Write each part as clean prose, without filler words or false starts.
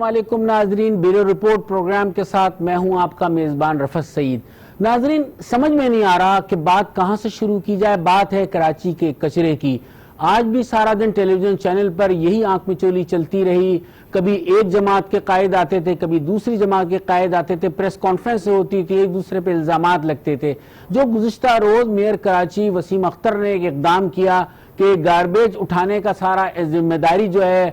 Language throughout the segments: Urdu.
السلام علیکم ناظرین، بیورو رپورٹ پروگرام کے ساتھ میں ہوں آپ کا میزبان رفعت سعید۔ ناظرین، سمجھ میں نہیں آ رہا کہ بات کہاں سے شروع کی جائے۔ بات ہے کراچی کے کچرے کی۔ آج بھی سارا دن ٹیلی ویژن چینل پر یہی آنکھ مچولی چلتی رہی۔ کبھی ایک جماعت کے قائد آتے تھے، کبھی دوسری جماعت کے قائد آتے تھے، پریس کانفرنس ہوتی تھی، ایک دوسرے پہ الزامات لگتے تھے۔ جو گزشتہ روز میئر کراچی وسیم اختر نے ایک اقدام کیا کہ گاربیج اٹھانے کا سارا ذمہ داری جو ہے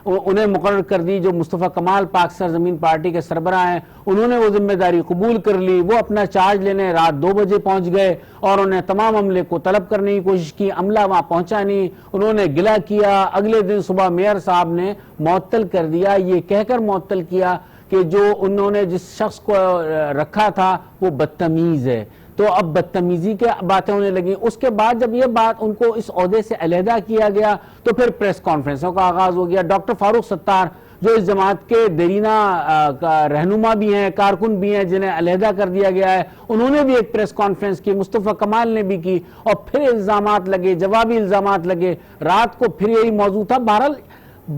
انہیں مقرر کر دی، جو مصطفیٰ کمال پاک سرزمین پارٹی کے سربراہ ہیں، انہوں نے وہ ذمہ داری قبول کر لی۔ وہ اپنا چارج لینے رات 2 بجے پہنچ گئے اور انہیں تمام عملے کو طلب کرنے کی کوشش کی۔ عملہ وہاں پہنچا نہیں، انہوں نے گلہ کیا۔ اگلے دن صبح میئر صاحب نے معطل کر دیا، یہ کہہ کر معطل کیا کہ جو انہوں نے جس شخص کو رکھا تھا وہ بدتمیز ہے۔ تو اب بدتمیزی کے باتیں ہونے لگیں۔ اس کے بعد جب یہ بات ان کو اس عہدے سے علیحدہ کیا گیا تو پھر پریس کانفرنسوں کا آغاز ہو گیا۔ ڈاکٹر فاروق ستار جو اس جماعت کے دیرینہ رہنما بھی ہیں، کارکن بھی ہیں، جنہیں علیحدہ کر دیا گیا ہے، انہوں نے بھی ایک پریس کانفرنس کی، مصطفیٰ کمال نے بھی کی، اور پھر الزامات لگے، جوابی الزامات لگے۔ رات کو پھر یہی موضوع تھا۔ بہرحال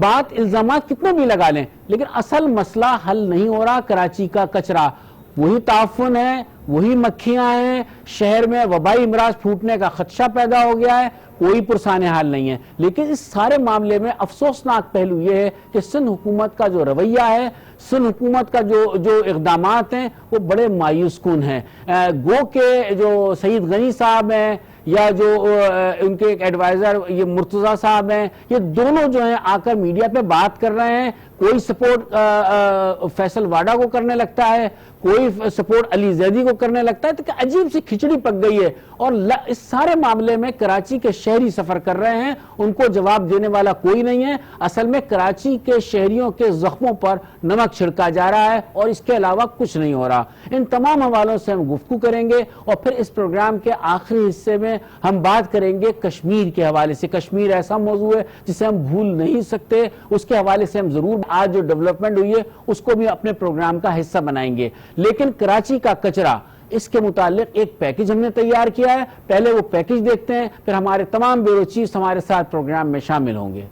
بات الزامات کتنے بھی لگا لیں، لیکن اصل مسئلہ حل نہیں ہو رہا۔ کراچی کا کچرا وہی تعفن ہے، وہی مکھیاں ہیں، شہر میں وبائی امراض پھوٹنے کا خدشہ پیدا ہو گیا ہے، کوئی پرسان حال نہیں ہے۔ لیکن اس سارے معاملے میں افسوسناک پہلو یہ ہے کہ سندھ حکومت کا جو رویہ ہے، سندھ حکومت کا جو اقدامات ہیں وہ بڑے مایوس کن ہیں۔ گو کہ جو سعید غنی صاحب ہیں یا جو ان کے ایک ایڈوائزر یہ مرتضیٰ صاحب ہیں، یہ دونوں جو ہیں آ کر میڈیا پہ بات کر رہے ہیں۔ کوئی سپورٹ فیصل واڈا کو کرنے لگتا ہے، کوئی سپورٹ علی زیدی کو کرنے لگتا ہے، تو کہ عجیب سی کھچڑی پک گئی ہے۔ اور اس سارے معاملے میں کراچی کے شہری سفر کر رہے ہیں، ان کو جواب دینے والا کوئی نہیں ہے۔ اصل میں کراچی کے شہریوں کے زخموں پر نمک چھڑکا جا رہا ہے اور اس کے علاوہ کچھ نہیں ہو رہا۔ ان تمام حوالوں سے ہم گفتگو کریں گے اور پھر اس پروگرام کے آخری حصے میں ہم بات کریں گے کشمیر کے حوالے سے۔ کشمیر ایسا موضوع ہے جسے ہم بھول نہیں سکتے، اس کے حوالے سے ہم ضرور آج جو ڈیولپمنٹ ہوئی ہے اس کو بھی اپنے پروگرام کا حصہ بنائیں گے۔ لیکن کراچی کا کچرا، اس کے متعلق ایک پیکج ہم نے تیار کیا ہے۔ پہلے وہ پیکج دیکھتے ہیں، پھر ہمارے تمام بیورو چیفز ہمارے ساتھ پروگرام میں شامل ہوں گے۔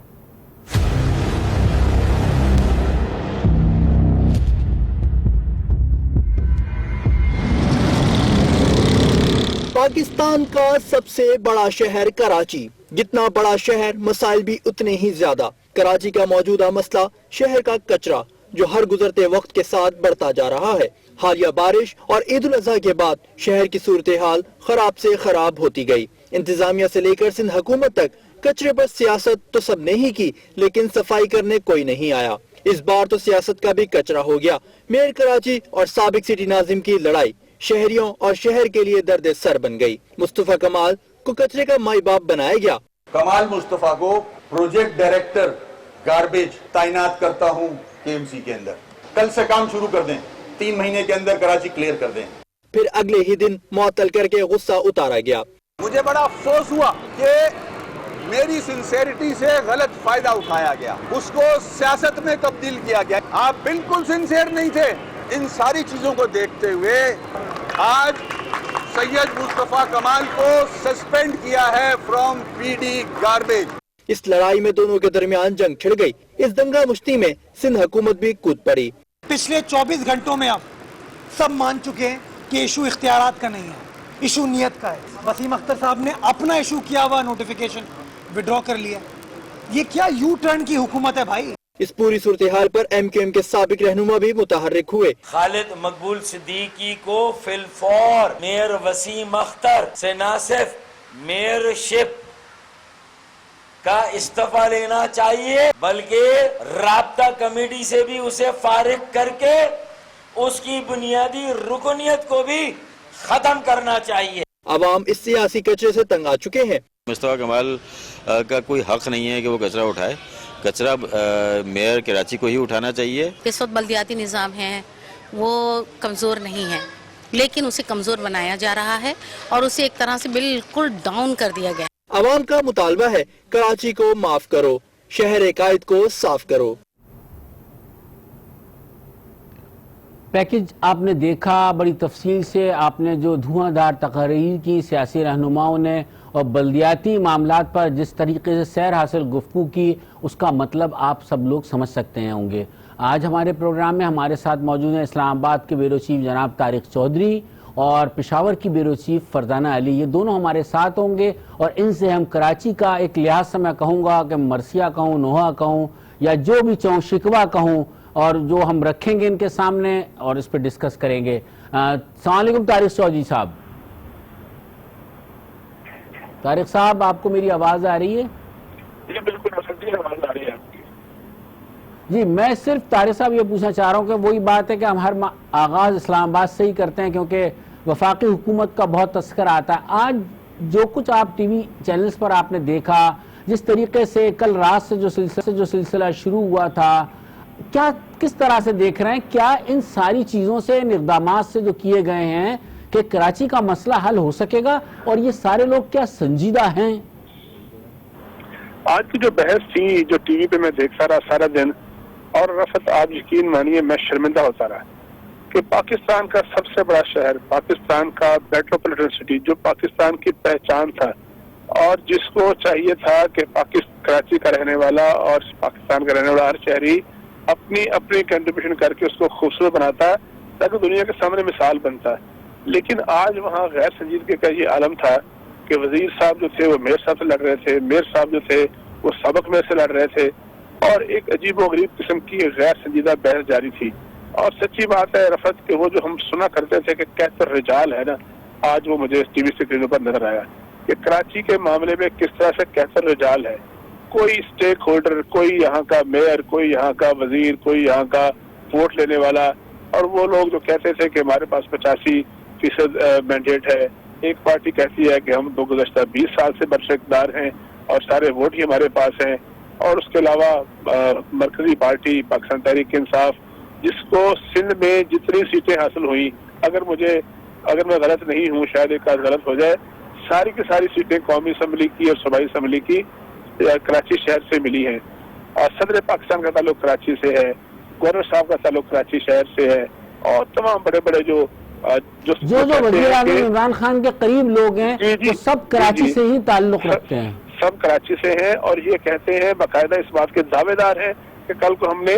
پاکستان کا سب سے بڑا شہر کراچی، جتنا بڑا شہر مسائل بھی اتنے ہی زیادہ۔ کراچی کا موجودہ مسئلہ شہر کا کچرا، جو ہر گزرتے وقت کے ساتھ بڑھتا جا رہا ہے۔ حالیہ بارش اور عید الاضحیٰ کے بعد شہر کی صورتحال خراب سے خراب ہوتی گئی۔ انتظامیہ سے لے کر سندھ حکومت تک کچرے پر سیاست تو سب نے ہی کی، لیکن صفائی کرنے کوئی نہیں آیا۔ اس بار تو سیاست کا بھی کچرا ہو گیا۔ میئر کراچی اور سابق سٹی ناظم کی لڑائی شہریوں اور شہر کے لیے درد سر بن گئی۔ مصطفیٰ کمال کو کچرے کا مائی باپ بنایا گیا۔ کمال مصطفیٰ کو پروجیکٹ ڈائریکٹر گاربیج تعینات کرتا ہوں KMC کے اندر۔ کل سے کام شروع کر دیں، 3 مہینے کے اندر کراچی کلیئر کر دیں۔ پھر اگلے ہی دن معطل کر کے غصہ اتارا گیا۔ مجھے بڑا افسوس ہوا کہ میری سنسیریٹی سے غلط فائدہ اٹھایا گیا، اس کو سیاست میں تبدیل کیا گیا۔ آپ بالکل سنسیئر نہیں تھے۔ ان ساری چیزوں کو دیکھتے ہوئے آج سید مصطفیٰ کمال کو سسپینڈ کیا ہے فرام PD گاربیج۔ اس لڑائی میں دونوں کے درمیان جنگ چھڑ گئی۔ اس دنگا مشتی میں سندھ حکومت بھی کود پڑی۔ پچھلے 24 گھنٹوں میں اب سب مان چکے ہیں کہ ایشو اختیارات کا نہیں ہے، ایشو نیت کا ہے۔ وسیم اختر صاحب نے اپنا ایشو کیا ہوا نوٹیفیکیشن وڈرا کر لیا۔ یہ کیا یو ٹرن کی حکومت ہے بھائی؟ اس پوری صورتحال پر MQM کے سابق رہنما بھی متحرک ہوئے۔ خالد مقبول صدیقی کو فی الفور میئر وسیم اختر سے نہ صرف میئر شپ کا استعفیٰ لینا چاہیے بلکہ رابطہ کمیٹی سے بھی اسے فارغ کر کے اس کی بنیادی رکنیت کو بھی ختم کرنا چاہیے۔ عوام اس سیاسی کچرے سے تنگ آ چکے ہیں۔ مصطفیٰ کمال کا کوئی حق نہیں ہے کہ وہ کچرا اٹھائے۔ کچرا میئر کراچی کو ہی اٹھانا چاہیے۔ اس وقت بلدیاتی نظام ہے وہ کمزور نہیں ہے، لیکن اسے کمزور بنایا جا رہا ہے اور اسے ایک طرح سے بالکل ڈاؤن کر دیا گیا۔ عوام کا مطالبہ ہے کراچی کو معاف کرو، شہر قائد کو صاف کرو۔ پیکج آپ نے دیکھا بڑی تفصیل سے، آپ نے جو دھواں دھار تقاریر کی سیاسی رہنماؤں نے اور بلدیاتی معاملات پر جس طریقے سے سیر حاصل گفتگو کی، اس کا مطلب آپ سب لوگ سمجھ سکتے ہیں ہوں گے۔ آج ہمارے پروگرام میں ہمارے ساتھ موجود ہیں اسلام آباد کے بیورو چیف جناب طارق چودھری اور پشاور کی بیورو چیف فرزانہ علی. یہ دونوں ہمارے ساتھ ہوں گے اور ان سے ہم کراچی کا ایک لحاظ سے میں کہوں گا کہ مرثیہ کہوں، نوحہ کہوں یا جو بھی چاہوں، شکوہ کہوں، اور جو ہم رکھیں گے ان کے سامنے اور اس پہ ڈسکس کریں گے. السلام علیکم طارق چودھری صاحب. طارق صاحب آپ کو میری آواز آ رہی ہے؟ جی بالکل آواز آ رہی ہے. جی میں صرف طارق صاحب یہ پوچھنا چاہ رہا ہوں کہ وہی بات ہے کہ ہم ہر آغاز اسلام آباد سے ہی کرتے ہیں کیونکہ وفاقی حکومت کا بہت تذکرہ آتا ہے. آج جو کچھ آپ ٹی وی چینلز پر آپ نے دیکھا، جس طریقے سے کل رات سے جو سلسلہ شروع ہوا تھا، کیا کس طرح سے دیکھ رہے ہیں؟ کیا ان ساری چیزوں سے، ان اقدامات سے جو کیے گئے ہیں کہ کراچی کا مسئلہ حل ہو سکے گا، اور یہ سارے لوگ کیا سنجیدہ ہیں؟ آج کی جو بحث تھی جو ٹی وی پہ میں دیکھتا رہا سارا دن، اور رفت آپ یقین مانیے میں شرمندہ ہوتا رہا کہ پاکستان کا سب سے بڑا شہر، پاکستان کا میٹروپولیٹن سٹی جو پاکستان کی پہچان تھا اور جس کو چاہیے تھا کہ کراچی کا رہنے والا اور پاکستان کا رہنے والا ہر شہری اپنی کنٹریبیوشن کر کے اس کو خوبصورت بناتا ہے تاکہ دنیا کے سامنے مثال بنتا ہے. لیکن آج وہاں غیر سنجیدگی کا یہ عالم تھا کہ وزیر صاحب جو تھے وہ میئر صاحب سے لڑ رہے تھے، میئر صاحب جو تھے وہ سابق میئر سے لڑ رہے تھے، اور ایک عجیب و غریب قسم کی غیر سنجیدہ بحث جاری تھی. اور سچی بات ہے رفت کہ وہ جو ہم سنا کرتے تھے کہ کیسر رجال ہے نا، آج وہ مجھے ٹی وی اسکرینوں پر نظر آیا کہ کراچی کے معاملے میں کس طرح سے کیسر رجال ہے. کوئی اسٹیک ہولڈر، کوئی یہاں کا میئر، کوئی یہاں کا وزیر، کوئی یہاں کا ووٹ لینے والا، اور وہ لوگ جو کہتے تھے کہ ہمارے پاس 85% مینڈیٹ ہے. ایک پارٹی کہتی ہے کہ ہم تو گزشتہ 20 سال سے برشکدار ہیں اور سارے ووٹ ہی ہمارے پاس ہیں. اور اس کے علاوہ مرکزی پارٹی پاکستان تحریک انصاف، جس کو سندھ میں جتنی سیٹیں حاصل ہوئیں، اگر میں غلط نہیں ہوں، شاید ایک آدھ غلط ہو جائے، ساری کی ساری سیٹیں قومی اسمبلی کی اور صوبائی اسمبلی کی کراچی شہر سے ملی ہیں. اور صدر پاکستان کا تعلق کراچی سے ہے، گورنر صاحب کا تعلق کراچی شہر سے ہے، اور تمام بڑے بڑے جو وزیر اعظم عمران خان کے قریب لوگ ہیں وہ سب کراچی سے ہی تعلق رکھتے ہیں، سب کراچی سے ہیں، اور یہ کہتے ہیں باقاعدہ اس بات کے دعوے دار ہیں کہ کل کو ہم نے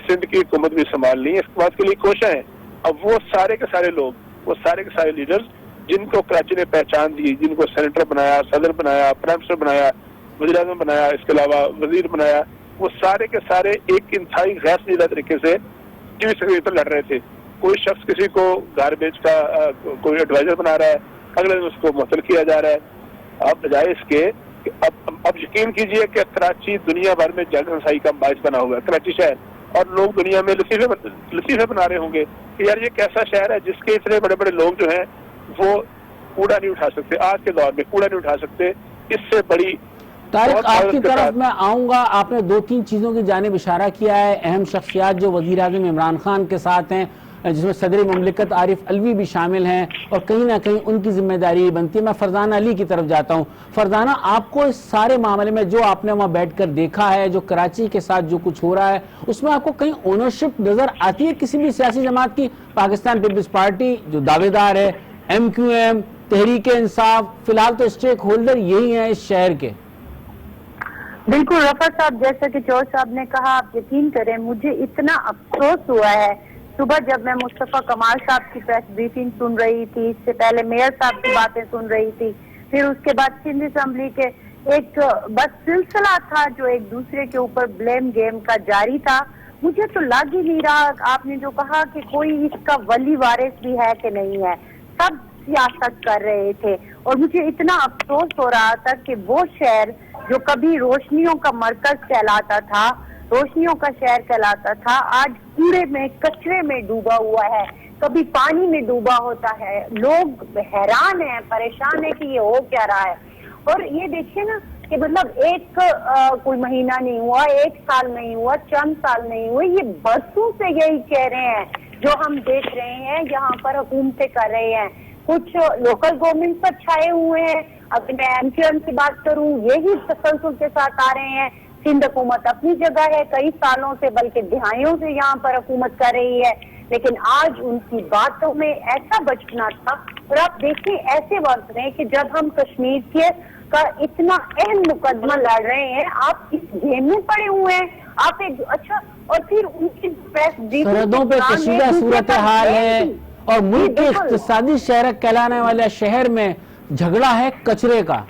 سندھ کی حکومت بھی سنبھال لی ہے. اس بات کے لیے کوشاں ہیں. اب وہ سارے کے سارے لوگ، وہ سارے کے سارے لیڈرز جن کو کراچی نے پہچان دی، جن کو سینیٹر بنایا، صدر بنایا، پرائم منسٹر بنایا، وزیر اعظم بنایا، اس کے علاوہ وزیر بنایا، وہ سارے کے سارے ایک انتہائی غیر سنجیدہ طریقے سے ٹی وی اسکرین پر لڑ رہے تھے. کوئی شخص کسی کو گاربیج کا کوئی ایڈوائزر بنا رہا ہے، اگلے دن اس کو معطل کیا جا رہا ہے. اب بجائے اس کے اب یقین کیجئے کہ کراچی دنیا بھر میں جنگ رسائی کا باعث بنا ہوا ہے کراچی شہر، اور لوگ دنیا میں لطیفے بنا رہے ہوں گے کہ یار یہ کیسا شہر ہے جس کے اتنے بڑے بڑے لوگ جو ہیں وہ کوڑا نہیں اٹھا سکتے، آج کے دور میں کوڑا نہیں اٹھا سکتے. اس سے بڑی طارق آپ کی طرف میں آؤں گا. آپ نے 2-3 چیزوں کی جانب اشارہ کیا ہے. اہم شخصیات جو وزیر اعظم عمران خان کے ساتھ ہیں، جس میں صدر مملکت عارف علوی بھی شامل ہیں، اور کہیں نہ کہیں ان کی ذمہ داری بنتی ہے. میں فرزانہ علی کی طرف جاتا ہوں. فرزانہ، آپ کو اس سارے معاملے میں جو آپ نے وہاں بیٹھ کر دیکھا ہے، جو کراچی کے ساتھ جو کچھ ہو رہا ہے، اس میں آپ کو کہیں اونرشپ نظر آتی ہے کسی بھی سیاسی جماعت کی؟ پاکستان پیپلز پارٹی جو دعوے دار ہے، MQM، تحریک انصاف، فی الحال تو اسٹیک ہولڈر یہی ہیں اس شہر کے. بالکل رفعت صاحب، جیسا کہ چور صاحب نے کہا، آپ یقین کریں مجھے اتنا افسوس ہوا ہے. صبح جب میں مصطفیٰ کمال صاحب کی پریس بریفنگ سن رہی تھی، اس سے پہلے میئر صاحب کی باتیں سن رہی تھی، پھر اس کے بعد سندھ اسمبلی کے ایک بس سلسلہ تھا جو ایک دوسرے کے اوپر بلیم گیم کا جاری تھا. مجھے تو لگ ہی نہیں رہا، آپ نے جو کہا کہ کوئی اس کا ولی وارث بھی ہے کہ نہیں ہے، سب سیاست کر رہے تھے. اور مجھے اتنا افسوس ہو رہا تھا کہ وہ شہر جو کبھی روشنیوں کا مرکز کہلاتا تھا، روشنیوں کا شہر کہلاتا تھا، آج کوڑے میں، کچرے میں ڈوبا ہوا ہے، کبھی پانی میں ڈوبا ہوتا ہے. لوگ حیران ہیں، پریشان ہیں کہ یہ ہو کیا رہا ہے. اور یہ دیکھیے نا کہ مطلب ایک کوئی مہینہ نہیں ہوا، 1 سال نہیں ہوا، چند سال نہیں ہوئے، یہ برسوں سے یہی کہہ رہے ہیں جو ہم دیکھ رہے ہیں یہاں پر حکومتیں کر رہے ہیں. کچھ لوکل گورنمنٹ پر چھائے ہوئے ہیں. اگر میں MQM کی بات کروں، یہی تسلسل کے ساتھ آ رہے ہیں. سندھ حکومت اپنی جگہ ہے، کئی سالوں سے بلکہ دہائیوں سے یہاں پر حکومت کر رہی ہے، لیکن آج ان کی باتوں میں ایسا بچنا تھا. اور آپ دیکھیں ایسے وقت میں کہ جب ہم کشمیر کا اتنا اہم مقدمہ لڑ رہے ہیں، آپ اس گیم میں پڑے ہوئے ہیں. آپ ایک اچھا اور پھر ان کی سرحدوں پہ کشیدہ صورتحال ہے اور ملک کے اقتصادی شہر کہلانے والے شہر میں جھگڑا ہے کچرے کا.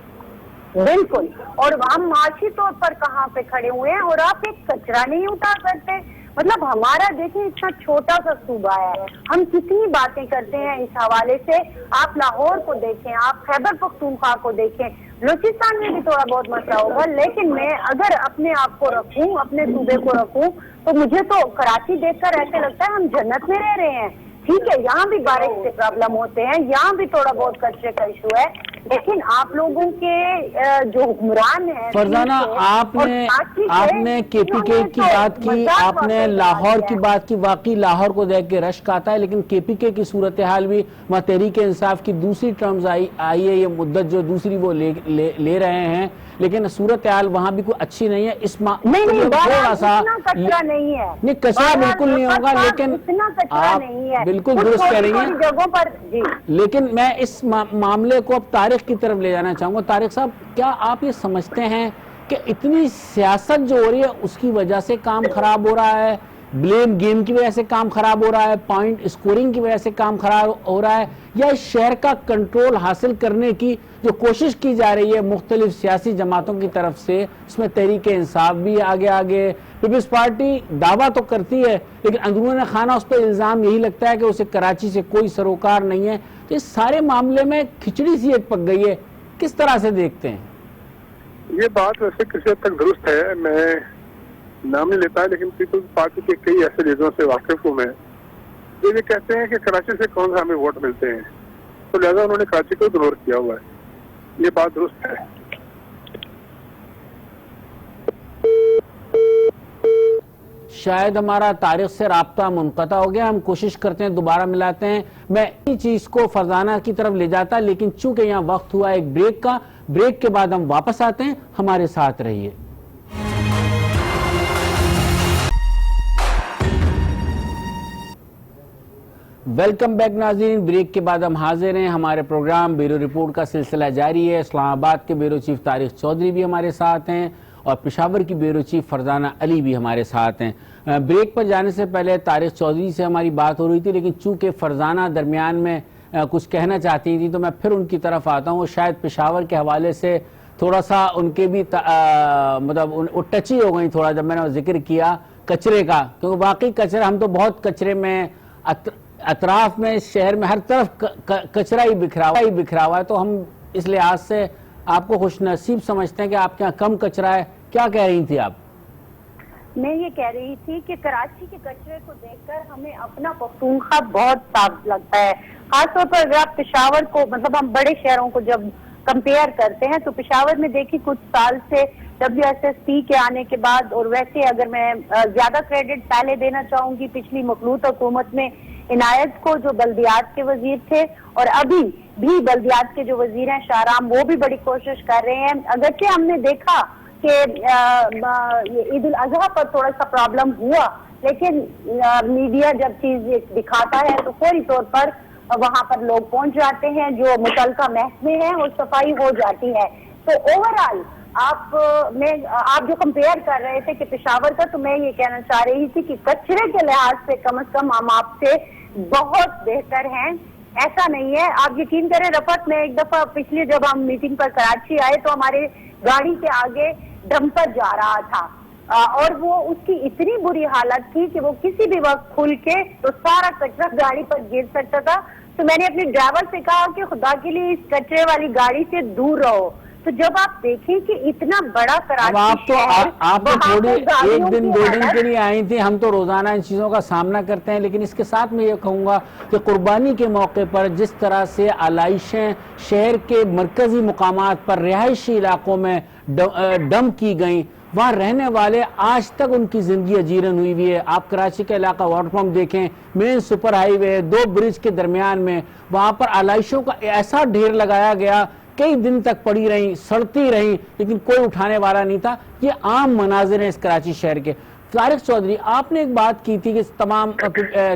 بالکل, اور ہم معاشی طور پر کہاں پہ کھڑے ہوئے ہیں اور آپ ایک کچرا نہیں اٹھا کرتے. مطلب ہمارا دیکھیں اتنا چھوٹا سا صوبہ ہے, ہم کتنی باتیں کرتے ہیں اس حوالے سے. آپ لاہور کو دیکھیں, آپ خیبر پختونخوا کو دیکھیں, بلوچستان میں بھی تھوڑا بہت مسئلہ ہوگا, لیکن میں اگر اپنے آپ کو رکھوں, اپنے صوبے کو رکھوں, تو مجھے تو کراچی دیکھ کر ایسے لگتا ہے ہم جنت میں رہ رہے ہیں. ٹھیک ہے, یہاں بھی بارش سے پرابلم ہوتے ہیں, یہاں بھی تھوڑا بہت کچرے کا ایشو ہے, لیکن آپ لوگوں کے جو حکمران ہیں فرزانہ, آپ نے کے پی کے کی بات کی, آپ نے لاہور کی بات کی. واقعی لاہور کو دیکھ کے رشک آتا ہے, لیکن کے پی کے کی صورتحال بھی وہاں تحریک انصاف کی دوسری ٹرمز آئی ہے, یہ مدت جو دوسری وہ لے رہے ہیں, لیکن صورتحال وہاں بھی کوئی اچھی نہیں ہے. اس تھوڑا سا نہیں, کچرا بالکل نہیں ہوگا, لیکن آپ بالکل درست کہہ رہی ہیں, لیکن میں اس معاملے کو اب طارق کی طرف لے جانا چاہوں گا. طارق صاحب, کیا آپ یہ سمجھتے ہیں کہ اتنی سیاست جو ہو رہی ہے اس کی وجہ سے کام خراب ہو رہا ہے, بلیم گیم کی وجہ سے کام خراب ہو رہا ہے, پوائنٹ اسکورنگ کی وجہ سے کام خراب ہو رہا ہے, یا اس شہر کا کنٹرول حاصل کرنے کی جو کوشش کی جا رہی ہے مختلف سیاسی جماعتوں کی طرف سے, اس میں تحریک انصاف بھی آگے, پیپلز پارٹی دعویٰ تو کرتی ہے لیکن اندرون خانہ اس پہ الزام یہی لگتا ہے کہ اسے کراچی سے کوئی سروکار نہیں ہے. تو اس سارے معاملے میں کھچڑی سی ایک پک گئی ہے, کس طرح سے دیکھتے ہیں؟ یہ بات ویسے کسی حد تک درست ہے, میں نام نہیں لیتا, لیکن پیپلز پارٹی کے کئی ایسے لیڈروں سے واقف ہوں میں, جو یہ کہتے ہیں کہ کراچی سے کون سا ہمیں ووٹ ملتے ہیں, تو لہذا انہوں نے کراچی کو اگنور کیا ہوا ہے. یہ بات درست ہے. شاید ہمارا طارق سے رابطہ منقطع ہو گیا, ہم کوشش کرتے ہیں دوبارہ ملاتے ہیں. میں اسی چیز کو فرزانہ کی طرف لے جاتا, لیکن چونکہ یہاں وقت ہوا ایک بریک کا, بریک کے بعد ہم واپس آتے ہیں, ہمارے ساتھ رہیے. ویلکم بیک ناظرین, بریک کے بعد ہم حاضر ہیں. ہمارے پروگرام بیورو رپورٹ کا سلسلہ جاری ہے. اسلام آباد کے بیورو چیف طارق چودھری بھی ہمارے ساتھ ہیں اور پشاور کی بیورو چیف فرزانہ علی بھی ہمارے ساتھ ہیں. بریک پر جانے سے پہلے طارق چودھری سے ہماری بات ہو رہی تھی, لیکن چونکہ فرزانہ درمیان میں کچھ کہنا چاہتی تھی تو میں پھر ان کی طرف آتا ہوں. شاید پشاور کے حوالے سے تھوڑا سا ان کے بھی مطلب ٹچی ہو گئی تھوڑا جب میں نے ذکر کیا کچرے کا, کیونکہ واقعی کچرا, ہم تو بہت کچرے میں اطراف میں شہر میں ہر طرف کچرا ہی بکھرا ہوا ہے, تو ہم اس لحاظ سے آپ کو خوش نصیب سمجھتے ہیں کہ آپ کے یہاں کم کچرا ہے. کیا کہہ رہی تھی آپ؟ میں یہ کہہ رہی تھی کہ کراچی کے کچرے کو دیکھ کر ہمیں اپنا پختونخوا بہت صاف لگتا ہے, خاص طور پر اگر آپ پشاور کو, مطلب ہم بڑے شہروں کو جب کمپیئر کرتے ہیں تو پشاور میں دیکھی کچھ سال سے WSSP کے آنے کے بعد, اور ویسے اگر میں زیادہ کریڈٹ پہلے دینا چاہوں گی پچھلی مخلوط حکومت میں عنایت کو, جو بلدیات کے وزیر تھے, اور ابھی بھی بلدیات کے جو وزیر ہیں شاہرام, وہ بھی بڑی کوشش کر رہے ہیں. اگرچہ ہم نے دیکھا کہ عید الاضحیٰ پر تھوڑا سا پرابلم ہوا, لیکن میڈیا جب چیز دکھاتا ہے تو فوری طور پر وہاں پر لوگ پہنچ جاتے ہیں, جو متعلقہ محکمے ہیں, اور صفائی ہو جاتی ہے. تو اوورآل آپ جو کمپیئر کر رہے تھے کہ پشاور کا, تو میں یہ کہنا چاہ رہی تھی کہ کچرے کے لحاظ سے کم از کم ہم آپ سے بہت بہتر ہیں. ایسا نہیں ہے, آپ یقین کریں رفعت, میں ایک دفعہ پچھلی جب ہم میٹنگ پر کراچی آئے تو ہمارے گاڑی کے آگے ڈمپر جا رہا تھا, اور وہ اس کی اتنی بری حالت تھی کہ وہ کسی بھی وقت کھل کے تو سارا کچرا گاڑی پر گر سکتا تھا. تو میں نے اپنے ڈرائیور سے کہا کہ خدا کے لیے اس کچرے والی گاڑی سے دور رہو. تو جب آپ دیکھیں کہ اتنا بڑا کراچی آپ تو تھوڑی ایک دن دو دن کے لیے آئی تھی, ہم تو روزانہ ان چیزوں کا سامنا کرتے ہیں, لیکن اس کے ساتھ میں یہ کہوں گا کہ قربانی کے موقع پر جس طرح سے آلائشیں شہر کے مرکزی مقامات پر رہائشی علاقوں میں ڈمپ کی گئیں, وہاں رہنے والے آج تک ان کی زندگی اجیرن ہوئی ہے. آپ کراچی کا علاقہ واٹر پمپ دیکھیں, مین سپر ہائی وے, 2 برج کے درمیان میں, وہاں پر آلائشوں کا ایسا ڈھیر لگایا گیا, کئی دن تک پڑی رہیں, سڑتی رہیں, لیکن کوئی اٹھانے والا نہیں تھا. یہ عام مناظر ہیں اس کراچی شہر کے. طارق چودھری, آپ نے ایک بات کی تھی کہ تمام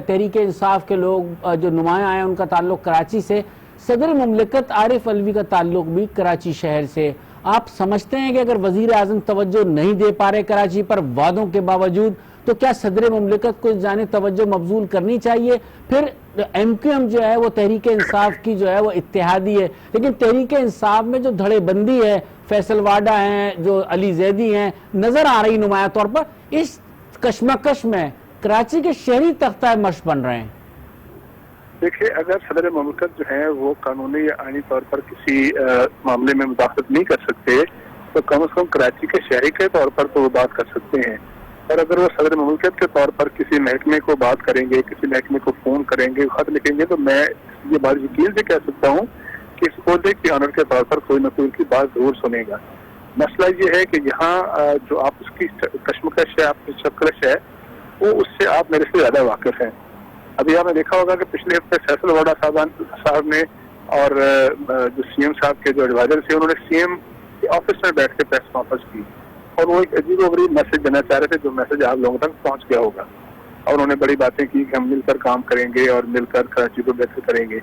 تحریک انصاف کے لوگ جو نمایاں آئے ان کا تعلق کراچی سے, صدر مملکت عارف علوی کا تعلق بھی کراچی شہر سے, آپ سمجھتے ہیں کہ اگر وزیر اعظم توجہ نہیں دے پا رہے کراچی پر وعدوں کے باوجود تو کیا صدر مملکت کو اس جانب توجہ مبذول کرنی چاہیے؟ پھر ایم کیو ایم جو ہے وہ تحریک انصاف کی جو ہے وہ اتحادی ہے، لیکن تحریک انصاف میں جو دھڑے بندی ہے، فیصل واڈا ہیں، جو علی زیدی ہیں، نظر آ رہی نمایاں طور پر اس کشمکش میں کراچی کے شہری تختہ مشق بن رہے ہیں۔ دیکھیے، اگر صدر مملکت جو ہیں وہ قانونی یا آئینی طور پر کسی معاملے میں مداخلت نہیں کر سکتے تو کم از کم کراچی کے شہری کے طور پر تو وہ بات کر سکتے ہیں، اور اگر وہ صدر مملکت کے طور پر کسی محکمے کو بات کریں گے، کسی محکمے کو فون کریں گے، خط لکھیں گے، تو میں یہ بات یقین سے کہہ سکتا ہوں کہ اس عہدے کی آنر کے طور پر کوئی نہ کوئی کی بات ضرور سنے گا۔ مسئلہ یہ ہے کہ یہاں جو آپ اس کی کشمکش ہے، آپ کی چکرش ہے، وہ اس سے آپ میرے سے زیادہ واقف ہیں۔ ابھی آپ نے دیکھا ہوگا کہ پچھلے ہفتے فیصل واڈا صاحب نے اور جو سی ایم صاحب کے جو ایڈوائزر تھے، انہوں نے سی ایم کے آفس میں بیٹھ کے پریس کانفرنس کی اور وہ ایک عجیب و غریب میسج دینا چاہ رہے تھے، جو میسج آپ لوگوں تک پہنچ گیا ہوگا، اور انہوں نے بڑی باتیں کی کہ ہم مل کر کام کریں گے اور مل کر کراچی کو بہتر کریں گے۔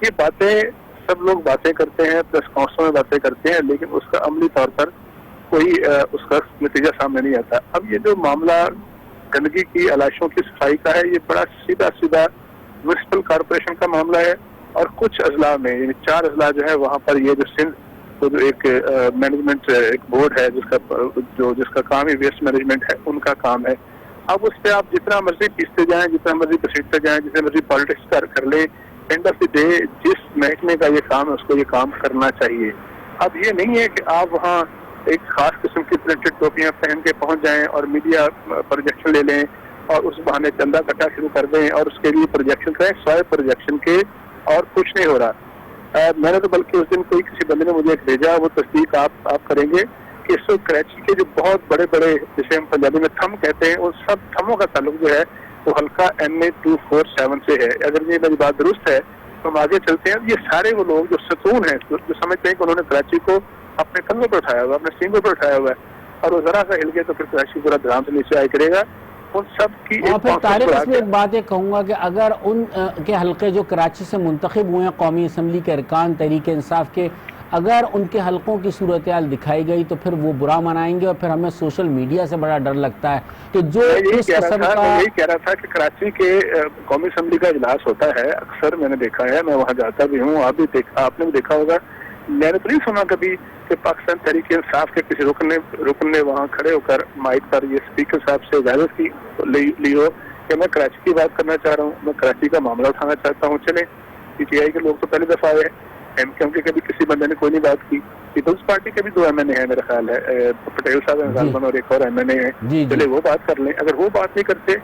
یہ باتیں سب لوگ باتیں کرتے ہیں، پریس کانفرنس میں باتیں کرتے ہیں، لیکن اس کا عملی طور پر کوئی اس کا نتیجہ سامنے نہیں آتا۔ اب یہ جو معاملہ گندگی کی علائشوں کی صفائی کا ہے، یہ بڑا سیدھا میونسپل کارپوریشن کا معاملہ ہے، اور کچھ اضلاع میں، یعنی 4 اضلاع جو ہے وہاں پر یہ جو سندھ جو ایک مینجمنٹ ایک بورڈ ہے جس کا کام ہی ویسٹ مینجمنٹ ہے، ان کا کام ہے۔ اب اس پہ آپ جتنا مرضی پیستے جائیں، جتنا مرضی گھسیٹتے جائیں، جتنے مرضی پالیٹکس کر لیں، اینڈ آف دی ڈے جس محکمے کا یہ کام ہے اس کو یہ کام کرنا چاہیے۔ اب یہ نہیں ہے کہ آپ وہاں ایک خاص قسم کی پرنٹڈ ٹوپیاں پہن کے پہنچ جائیں اور میڈیا پروجیکشن لے لیں اور اس بہانے چندہ کٹا شروع کر دیں اور اس کے لیے پروجیکشن کریں، سوائے پروجیکشن کے اور کچھ نہیں ہو رہا۔ میں نے تو بلکہ اس دن کسی بندے نے مجھے ایک بھیجا، وہ تصدیق آپ کریں گے کہ اس وقت کراچی کے جو بہت بڑے جسے ہم پنجابی میں تھم کہتے ہیں، ان سب تھموں کا تعلق جو ہے وہ حلقہ NA 247 سے ہے۔ اگر یہ میری بات درست ہے تو ہم آگے چلتے ہیں۔ یہ سارے وہ لوگ جو ستون ہیں، جو سمجھتے ہیں کہ انہوں نے کراچی کو اپنے کندھوں پر اٹھایا ہوا، اپنے سینگوں پر اٹھایا ہوا ہے، اور وہ ذرا سا ہل گیا تو پھر کراچی پورا درام سے نیچے آئے کرے گا۔ ان سب کی ایک بات کہوں گا کہ اگر ان کے حلقے جو کراچی سے منتخب ہوئے ہیں قومی اسمبلی کے ارکان تحریک انصاف کے، اگر ان کے حلقوں کی صورتحال دکھائی گئی تو پھر وہ برا منائیں گے، اور پھر ہمیں سوشل میڈیا سے بڑا ڈر لگتا ہے کہ جو اس قسم کا... میں یہی کہہ رہا تھا کہ کراچی کے قومی اسمبلی کا اجلاس ہوتا ہے، اکثر میں نے دیکھا ہے، میں وہاں جاتا بھی ہوں، آپ نے بھی دیکھا ہوگا۔ میں نے تو نہیں سنا کبھی کہ پاکستان تحریک انصاف کے کسی رکن نے وہاں کھڑے ہو کر مائک پر یہ اسپیکر صاحب سے اجازت لی ہو کہ میں کراچی کی بات کرنا چاہ رہا ہوں، میں کراچی کا معاملہ اٹھانا چاہتا ہوں۔ چلیں، PTI کے لوگ تو پہلی دفعہ آئے، MKM کے کبھی کسی بندے نے کوئی نہیں بات کی، پیپلز پارٹی کے بھی 2 MNA ہیں میرا خیال ہے، پٹیل صاحب غالباً اور ایک اور MNA ہیں، چلے وہ بات کر لیں۔ اگر وہ بات نہیں کرتے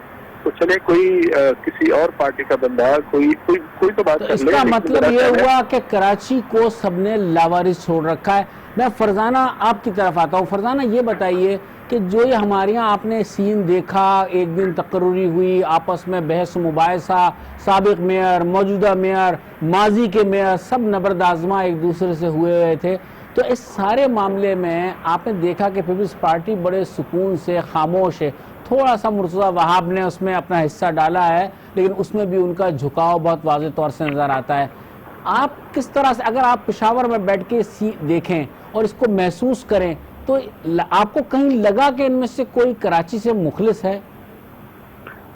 تو چلے کوئی کسی اور پارٹی کا بندہ کوئی تو بات کر لے۔ اس کا مطلب یہ ہوا کہ کراچی کو سب نے لاوارث چھوڑ رکھا ہے۔ میں فرزانہ آپ کی طرف آتا ہوں۔ فرزانہ یہ بتائیے کہ جو یہ ہمارے یہاں آپ نے سین دیکھا، ایک دن تقرری ہوئی، آپس میں بحث و مباحثہ، سابق میئر، موجودہ میئر، ماضی کے میئر سب نبرد آزما ایک دوسرے سے ہوئے تھے، تو اس سارے معاملے میں آپ نے دیکھا کہ پیپلز پارٹی بڑے سکون سے خاموش ہے۔ تھوڑا سا مرتضیٰ وہاب نے اس میں اپنا حصہ ڈالا ہے، لیکن اس میں بھی ان کا جھکاؤ بہت واضح طور سے نظر آتا ہے۔ آپ کس طرح سے، اگر آپ پشاور میں بیٹھ کے دیکھیں اور اس کو محسوس کریں، تو آپ کو کہیں لگا کہ ان میں سے کوئی کراچی سے مخلص ہے؟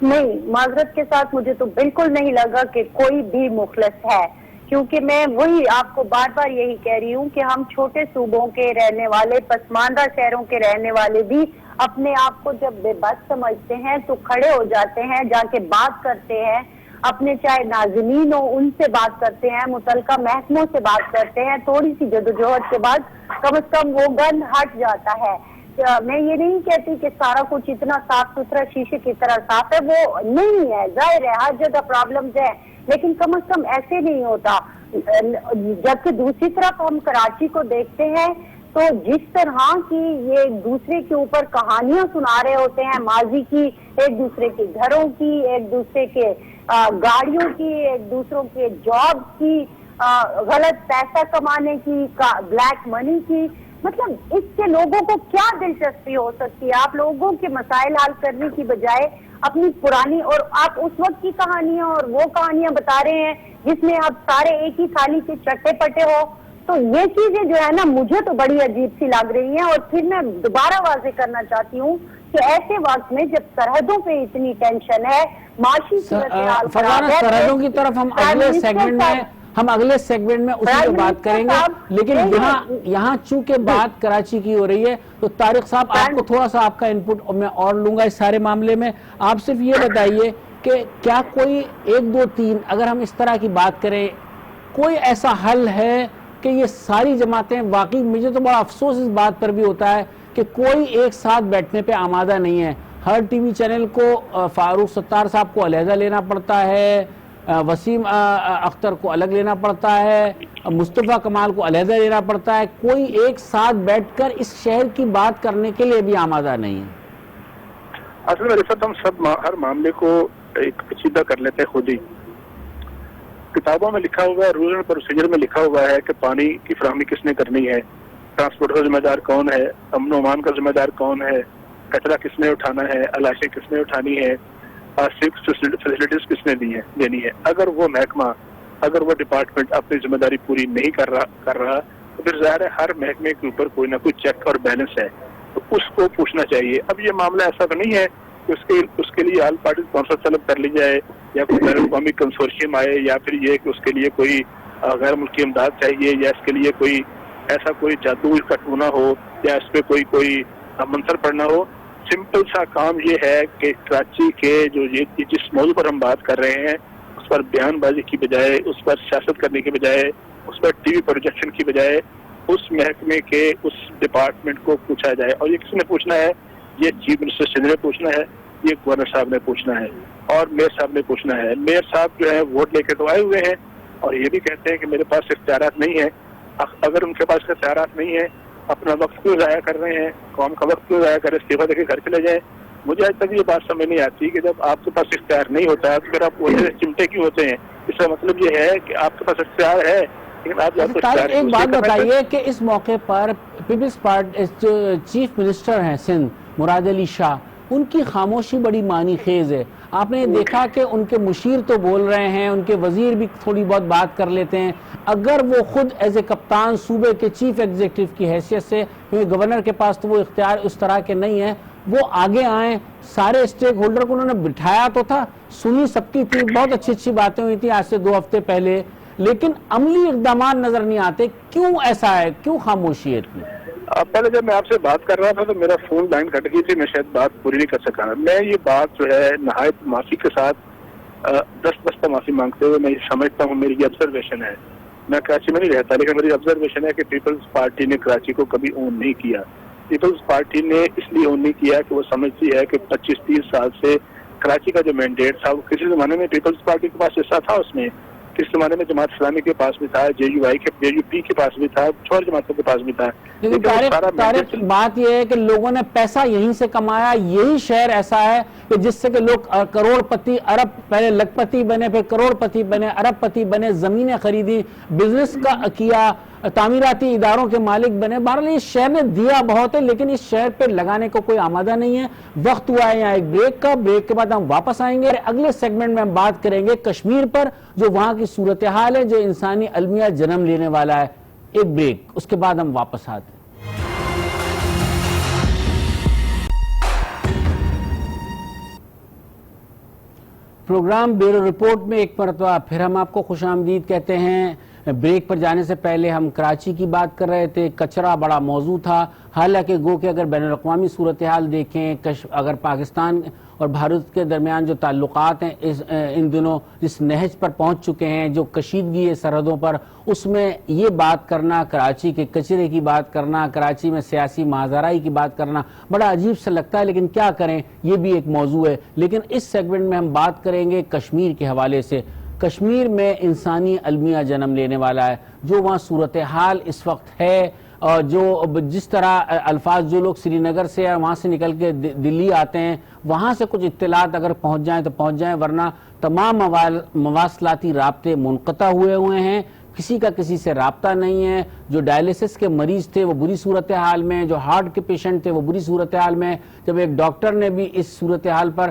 نہیں، معذرت کے ساتھ مجھے تو بالکل نہیں لگا کہ کوئی بھی مخلص ہے، کیونکہ میں وہی آپ کو بار بار یہی کہہ رہی ہوں کہ ہم چھوٹے صوبوں کے رہنے والے، پسماندہ شہروں کے رہنے والے بھی اپنے آپ کو جب بے بس سمجھتے ہیں تو کھڑے ہو جاتے ہیں، جا کے بات کرتے ہیں، اپنے چاہے ناظرین ہو ان سے بات کرتے ہیں، متعلقہ محکموں سے بات کرتے ہیں، تھوڑی سی جدوجہد کے بعد کم از کم وہ گند ہٹ جاتا ہے۔ میں یہ نہیں کہتی کہ سارا کچھ اتنا صاف ستھرا شیشے کی طرح صاف ہے، وہ نہیں ہے، ظاہر ہے ہر جگہ پرابلمز ہیں، لیکن کم از کم ایسے نہیں ہوتا۔ جبکہ دوسری طرف ہم کراچی کو دیکھتے ہیں تو جس طرح کی یہ ایک دوسرے کے اوپر کہانیاں سنا رہے ہوتے ہیں، ماضی کی، ایک دوسرے کے گھروں کی، ایک دوسرے کے گاڑیوں کی، ایک دوسروں کے جاب کی، غلط پیسہ کمانے کی، بلیک منی کی، مطلب اس سے لوگوں کو کیا دلچسپی ہو سکتی ہے؟ آپ لوگوں کے مسائل حل کرنے کی بجائے اپنی پرانی، اور آپ اس وقت کی کہانیاں اور وہ کہانیاں بتا رہے ہیں جس میں آپ سارے ایک ہی تھالی کے چٹے پٹے ہو، تو یہ چیزیں جو ہے نا مجھے تو بڑی عجیب سی لگ رہی ہیں. اور پھر میں دوبارہ واضح کرنا چاہتی ہوں کہ ایسے وقت میں جب سرحدوں پہ اتنی ٹینشن ہے, معاشی صورتحال خراب ہے, سرحدوں کی طرف ہم اگلے سیگمنٹ میں اسی پہ بات کریں گے, لیکن یہاں چونکہ بات کراچی کی ہو رہی ہے تو طارق صاحب آپ کو تھوڑا سا آپ کا انپٹ میں اور لوں گا اس سارے معاملے میں. آپ صرف یہ بتائیے کہ کیا کوئی 1 2 3 اگر ہم اس طرح کی بات کریں, کوئی ایسا حل ہے کہ یہ ساری جماعتیں, واقعی مجھے تو بڑا افسوس اس بات پر بھی ہوتا ہے کہ کوئی ایک ساتھ بیٹھنے پہ آمادہ نہیں ہے. ہر ٹی وی چینل کو فاروق ستار صاحب کو علیحدہ لینا پڑتا ہے, وسیم اختر کو الگ لینا پڑتا ہے, مصطفیٰ کمال کو علیحدہ لینا پڑتا ہے. کوئی ایک ساتھ بیٹھ کر اس شہر کی بات کرنے کے لیے بھی آمادہ نہیں ہے. اصل میں رفت ہم سب ہر معاملے کو ایک پیچیدہ کر لیتے ہیں خود ہی. کتابوں میں لکھا ہوا ہے, رول اینڈ پروسیجر میں لکھا ہوا ہے کہ پانی کی فراہمی کس نے کرنی ہے, ٹرانسپورٹ کا ذمہ دار کون ہے, امن و امان کا ذمہ دار کون ہے, کچرا کس نے اٹھانا ہے, علاشیں کس نے اٹھانی ہے, فیسلٹیز کس نے دینی ہے. اگر وہ محکمہ, اگر وہ ڈپارٹمنٹ اپنی ذمہ داری پوری نہیں کر رہا تو پھر ظاہر ہے ہر محکمے کے اوپر کوئی نہ کوئی چیک اور بیلنس ہے, تو اس کو پوچھنا چاہیے. اب یہ معاملہ ایسا تو نہیں ہے کہ اس کے لیے آل پارٹیز کونسل طلب کر لی جائے, یا کوئی بین الاقوامی کنسورشیم آئے, یا پھر یہ کہ اس کے لیے کوئی غیر ملکی امداد چاہیے, یا اس کے لیے کوئی ایسا کوئی جادو کا ٹونا ہو, یا اس پہ کوئی منظر پڑنا ہو. سمپل سا کام یہ ہے کہ کراچی کے جس موضوع پر ہم بات کر رہے ہیں اس پر بیان بازی کی بجائے, اس پر سیاست کرنے کی بجائے, اس پر ٹی وی پروجیکشن کی بجائے اس محکمے کے اس ڈپارٹمنٹ کو پوچھا جائے. اور یہ کس نے پوچھنا ہے؟ یہ چیف منسٹر سندھ نے پوچھنا ہے, یہ گورنر صاحب نے پوچھنا ہے, اور میئر صاحب نے پوچھنا ہے. میئر صاحب جو ہے ووٹ لے کے تو آئے ہوئے ہیں اور یہ بھی کہتے ہیں کہ میرے پاس اختیارات نہیں ہیں. اگر ان کے پاس اختیارات نہیں ہیں, اپنا وقت کیوں ضائع کر رہے ہیں, قوم کا وقت کیوں ضائع کر رہے ہیں, استعفیٰ دے کے گھر چلے جائیں. مجھے آج تک یہ بات سمجھ نہیں آتی کہ جب آپ کے پاس اختیار نہیں ہوتا ہے تو پھر آپ چمٹے کیوں ہوتے ہیں. اس کا مطلب یہ ہے کہ آپ کے پاس اختیار ہے لیکن آپ ایک بات بتائیے کہ اس موقع پر پیپلز پارٹی چیف منسٹر ہیں سندھ مراد علی شاہ, ان کی خاموشی بڑی معنی خیز ہے. آپ نے دیکھا کہ ان کے مشیر تو بول رہے ہیں, ان کے وزیر بھی تھوڑی بہت بات کر لیتے ہیں. اگر وہ خود ایز اے کپتان صوبے کے چیف ایگزیکٹو کی حیثیت سے, کیونکہ گورنر کے پاس تو وہ اختیار اس طرح کے نہیں ہیں, وہ آگے آئیں, سارے اسٹیک ہولڈر کو انہوں نے بٹھایا تو تھا, سنی سب کی تھی, بہت اچھی باتیں ہوئی تھی آج سے 2 ہفتے پہلے, لیکن عملی اقدامات نظر نہیں آتے. کیوں ایسا ہے, کیوں خاموشی ہے اتنی؟ پہلے جب میں آپ سے بات کر رہا تھا تو میرا فون لائن کٹ گئی تھی, میں شاید بات پوری نہیں کر سکا. میں یہ بات جو ہے نہایت معافی کے ساتھ دستہ معافی مانگتے ہوئے میں یہ سمجھتا ہوں, میری یہ آبزرویشن ہے. میں کراچی میں نہیں رہتا لیکن میری آبزرویشن ہے کہ پیپلز پارٹی نے کراچی کو کبھی اون نہیں کیا. پیپلز پارٹی نے اس لیے اون نہیں کیا کہ وہ سمجھتی ہے کہ 25-30 سال سے کراچی کا جو مینڈیٹ تھا وہ کسی زمانے میں پیپلز پارٹی کے پاس حصہ تھا, اس میں کس زمانے میں جماعت اسلامی کے پاس بھی تھا, JUP کے پاس بھی تھا, چھوڑ جماعتوں کے پاس بھی تھا. لیکن بات یہ ہے کہ لوگوں نے پیسہ یہیں سے کمایا. یہی شہر ایسا ہے کہ جس سے کہ لوگ کروڑ پتی, ارب, پہلے لکھ پتی بنے, پھر کروڑ پتی بنے, ارب پتی بنے, زمینیں خریدی, بزنس کا کیا, تعمیراتی اداروں کے مالک بنے. بہرحال اس شہر نے دیا بہت ہے لیکن اس شہر پہ لگانے کو کوئی آمادہ نہیں ہے. وقت ہوا ہے یہاں ایک بریک کا. بریک کے بعد ہم واپس آئیں گے. اگلے سیگمنٹ میں ہم بات کریں گے کشمیر پر, جو وہاں کی صورتحال ہے, جو انسانی المیہ جنم لینے والا ہے. ایک بریک, اس کے بعد ہم واپس آتے ہیں. پروگرام بیورو رپورٹ میں ایک مرتبہ پھر ہم آپ کو خوش آمدید کہتے ہیں. بریک پر جانے سے پہلے ہم کراچی کی بات کر رہے تھے. کچرا بڑا موضوع تھا, حالانکہ گو کہ اگر بین الاقوامی صورتحال دیکھیں, اگر پاکستان اور بھارت کے درمیان جو تعلقات ہیں ان دنوں جس نہج پر پہنچ چکے ہیں, جو کشیدگی ہے سرحدوں پر, اس میں یہ بات کرنا, کراچی کے کچرے کی بات کرنا, کراچی میں سیاسی ماجرائی کی بات کرنا بڑا عجیب سا لگتا ہے. لیکن کیا کریں, یہ بھی ایک موضوع ہے. لیکن اس سیگمنٹ میں ہم بات کریں گے کشمیر کے حوالے سے. کشمیر میں انسانی المیہ جنم لینے والا ہے. جو وہاں صورتحال اس وقت ہے, اور جس طرح الفاظ جو لوگ سری نگر سے یا وہاں سے نکل کے دلی آتے ہیں, وہاں سے کچھ اطلاعات اگر پہنچ جائیں تو پہنچ جائیں, ورنہ تمام مواصلاتی رابطے منقطع ہوئے ہیں. کسی کا کسی سے رابطہ نہیں ہے. جو ڈائلیسس کے مریض تھے وہ بری صورتحال میں, جو ہارٹ کے پیشنٹ تھے وہ بری صورتحال میں. جب ایک ڈاکٹر نے بھی اس صورتحال پر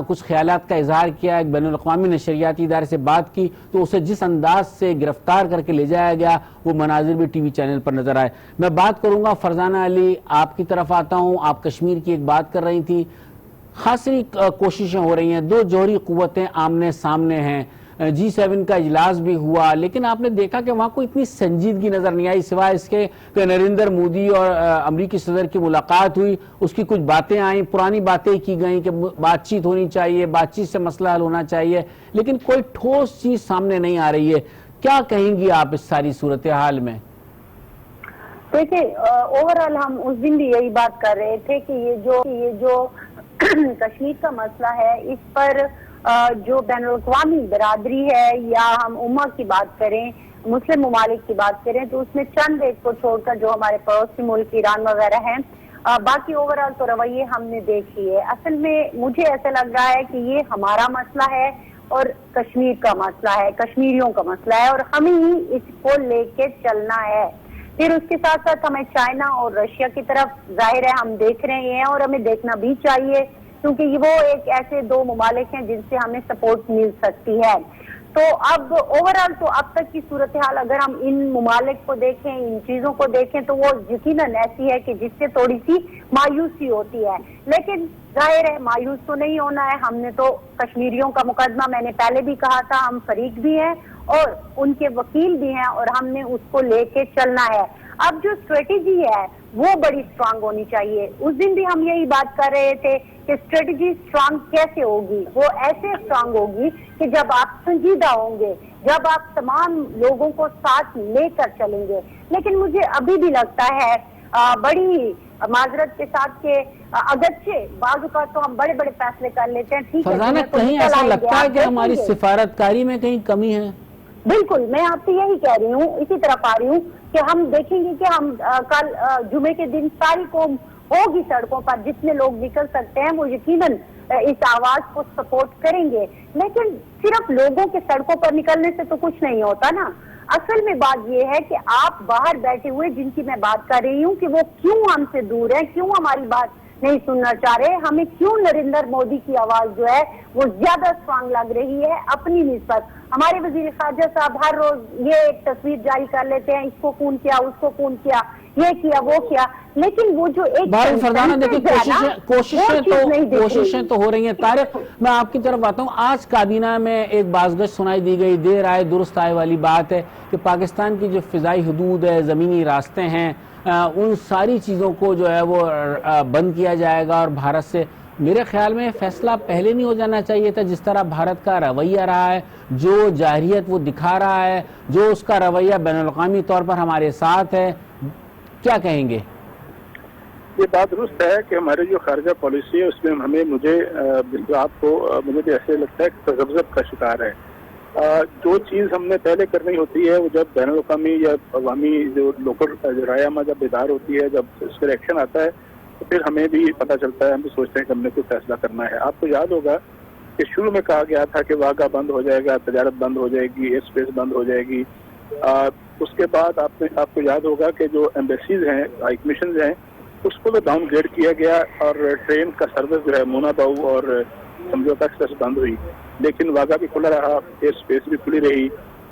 کچھ خیالات کا اظہار کیا، ایک بین الاقوامی نشریاتی ادارے سے بات کی تو اسے جس انداز سے گرفتار کر کے لے جایا گیا وہ مناظر بھی ٹی وی چینل پر نظر آئے۔ میں بات کروں گا فرزانہ علی، آپ کی طرف آتا ہوں۔ آپ کشمیر کی ایک بات کر رہی تھی، خاصی کوششیں ہو رہی ہیں، دو جوہری قوتیں آمنے سامنے ہیں، G7 کا اجلاس بھی ہوا، لیکن آپ نے دیکھا کہ وہاں کوئی اتنی سنجیدگی نظر نہیں آئی سوائے اس کے کہ نریندر مودی اور امریکی صدر کی ملاقات ہوئی، اس کی کچھ باتیں آئیں، پرانی باتیں کی گئیں کہ بات چیت ہونی چاہیے، بات چیت سے مسئلہ حل ہونا چاہیے، لیکن کوئی ٹھوس چیز سامنے نہیں آ رہی ہے۔ کیا کہیں گی آپ اس ساری صورتحال میں؟ دیکھیں اوورال ہم اس دن بھی یہی بات کر رہے تھے کہ یہ جو کشمیر کا مسئلہ ہے اس پر جو بین الاقوامی برادری ہے یا ہم امہ کی بات کریں، مسلم ممالک کی بات کریں، تو اس میں چند ایک کو چھوڑ کر جو ہمارے پڑوسی ملک ایران وغیرہ ہیں، باقی اوورال تو رویے ہم نے دیکھ لیے۔ اصل میں مجھے ایسا لگ رہا ہے کہ یہ ہمارا مسئلہ ہے اور کشمیر کا مسئلہ ہے، کشمیریوں کا مسئلہ ہے، اور ہمیں ہی اس کو لے کے چلنا ہے۔ پھر اس کے ساتھ ساتھ ہمیں چائنا اور رشیا کی طرف ظاہر ہے ہم دیکھ رہے ہیں اور ہمیں دیکھنا بھی چاہیے، کیونکہ وہ ایک ایسے دو ممالک ہیں جن سے ہمیں سپورٹ مل سکتی ہے۔ تو اب اوورال تو اب تک کی صورتحال اگر ہم ان ممالک کو دیکھیں، ان چیزوں کو دیکھیں، تو وہ یقیناً ایسی ہے کہ جس سے تھوڑی سی مایوسی ہوتی ہے، لیکن ظاہر ہے مایوس تو نہیں ہونا ہے۔ ہم نے تو کشمیریوں کا مقدمہ، میں نے پہلے بھی کہا تھا، ہم فریق بھی ہیں اور ان کے وکیل بھی ہیں اور ہم نے اس کو لے کے چلنا ہے۔ اب جو اسٹریٹجی ہے وہ بڑی اسٹرانگ ہونی چاہیے۔ اس دن بھی ہم یہی بات کر رہے تھے کہ اسٹریٹجی اسٹرانگ کیسے ہوگی؟ وہ ایسے اسٹرانگ ہوگی کہ جب آپ سنجیدہ ہوں گے، جب آپ تمام لوگوں کو ساتھ لے کر چلیں گے۔ لیکن مجھے ابھی بھی لگتا ہے بڑی معذرت کے ساتھ کہ اگرچہ بعض اوقات تو ہم بڑے بڑے فیصلے کر لیتے ہیں، ٹھیک ہے، فرزانہ کہیں ایسا لگتا ہے کہ ہماری سفارتکاری میں کہیں کمی ہے؟ بالکل، میں آپ سے یہی کہہ رہی ہوں، اسی طرف آ رہی ہوں کہ ہم دیکھیں گے کہ ہم کل جمعے کے دن ساری قوم ہوگی سڑکوں پر، جتنے لوگ نکل سکتے ہیں وہ یقیناً اس آواز کو سپورٹ کریں گے، لیکن صرف لوگوں کے سڑکوں پر نکلنے سے تو کچھ نہیں ہوتا نا۔ اصل میں بات یہ ہے کہ آپ باہر بیٹھے ہوئے جن کی میں بات کر رہی ہوں کہ وہ کیوں ہم سے دور ہیں، کیوں ہماری بات نہیں سننا چاہ رہے، ہمیں کیوں نریندر مودی کی آواز جو ہے وہ زیادہ اسٹرانگ لگ رہی ہے اپنی نسبت۔ ہمارے وزیر خارجہ صاحب ہر روز یہ ایک تصویر جاری کر لیتے ہیں، اس کو فون کیا، اس کو فون کیا، یہ کیا، وہ کیا، لیکن وہ جو ایک فرزانہ دیکھیں کوششیں تو ہو رہی ہیں۔ طارق، میں آپ کی طرف آتا ہوں۔ آج کابینہ میں ایک بازگشت سنائی دی گئی، دیر آئے درست آئے والی بات ہے کہ پاکستان کی جو فضائی حدود ہے، زمینی راستے ہیں، ان ساری چیزوں کو جو ہے وہ بند کیا جائے گا، اور بھارت سے میرے خیال میں فیصلہ پہلے نہیں ہو جانا چاہیے تھا۔ جس طرح بھارت کا رویہ رہا ہے، جو جارحیت وہ دکھا رہا ہے، جو اس کا رویہ بین الاقوامی طور پر ہمارے ساتھ ہے، کیا کہیں گے؟ یہ بات درست ہے کہ ہماری جو خارجہ پالیسی ہے اس میں مجھے بھی ایسے لگتا ہے کہ تذبذب کا شکار ہے۔ جو چیز ہم نے پہلے کرنی ہوتی ہے وہ جب بین الاقوامی یا عوامی جو لوکل رائے عامہ جب بیدار ہوتی ہے، جب اس پر ایکشن آتا ہے تو پھر ہمیں بھی پتہ چلتا ہے، ہم بھی سوچتے ہیں کہ ہم نے کوئی فیصلہ کرنا ہے۔ آپ کو یاد ہوگا کہ شروع میں کہا گیا تھا کہ واگا بند ہو جائے گا، تجارت بند ہو جائے گی، ایئر اسپیس بند ہو جائے گی۔ اس کے بعد آپ کو یاد ہوگا کہ جو ایمبیسیز ہیں، ہائی کمیشنز ہیں، اس کو تو ڈاؤن گریڈ کیا گیا اور ٹرین کا سروس جو ہے مونا باؤ اور سمجھوتا ایکسپریس بند ہوئی، لیکن واگا بھی کھلا رہا، ایئر اسپیس بھی کھلی رہی۔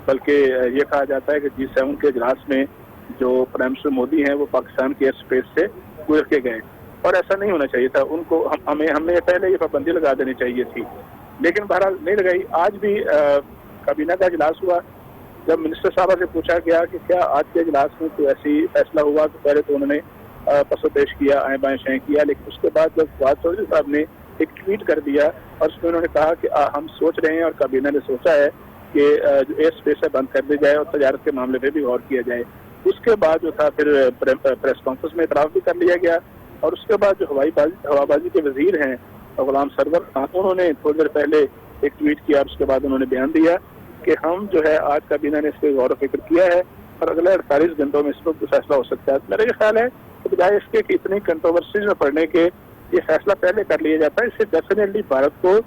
بلکہ یہ کہا جاتا ہے کہ G7 کے اجلاس میں جو پرائم منسٹر مودی ہیں وہ پاکستان کے ایئر اسپیس سے گزر کے گئے، اور ایسا نہیں ہونا چاہیے تھا۔ ان کو ہم نے پہلے یہ پابندی لگا دینی چاہیے تھی، لیکن بہرحال نہیں لگائی۔ آج بھی کابینہ کا اجلاس ہوا، جب منسٹر صاحبہ سے پوچھا گیا کہ کیا آج کے اجلاس میں کوئی ایسی فیصلہ ہوا، تو پہلے تو انہوں نے پس و پیش کیا، آئیں بائیں شائیں کیا، لیکن اس کے بعد جب فواد چودھری صاحب نے ایک ٹویٹ کر دیا اور اس میں انہوں نے کہا کہ ہم سوچ رہے ہیں اور کابینہ نے سوچا ہے کہ جو ایئر اسپیس ہے بند کر دی جائے اور تجارت کے معاملے پہ بھی غور کیا جائے۔ اس کے بعد جو تھا پھر پریس کانفرنس میں اعتراف بھی کر لیا گیا، اور اس کے بعد جو ہوا بازی کے وزیر ہیں غلام سرور خان، انہوں نے تھوڑی دیر پہلے ایک ٹویٹ کیا، اور اس کے بعد انہوں نے بیان دیا کہ ہم جو ہے آج کابینہ نے اس پہ غور و فکر کیا ہے اور اگلے 48 گھنٹوں میں اس پر فیصلہ ہو سکتا ہے۔ میرا یہ خیال ہے کہ بجائے اس کے کہ اتنی کنٹروورسیز میں پڑنے کے یہ فیصلہ پہلے کر لیا جاتا ہے، اس سے ڈیفینیٹلی بھارت کو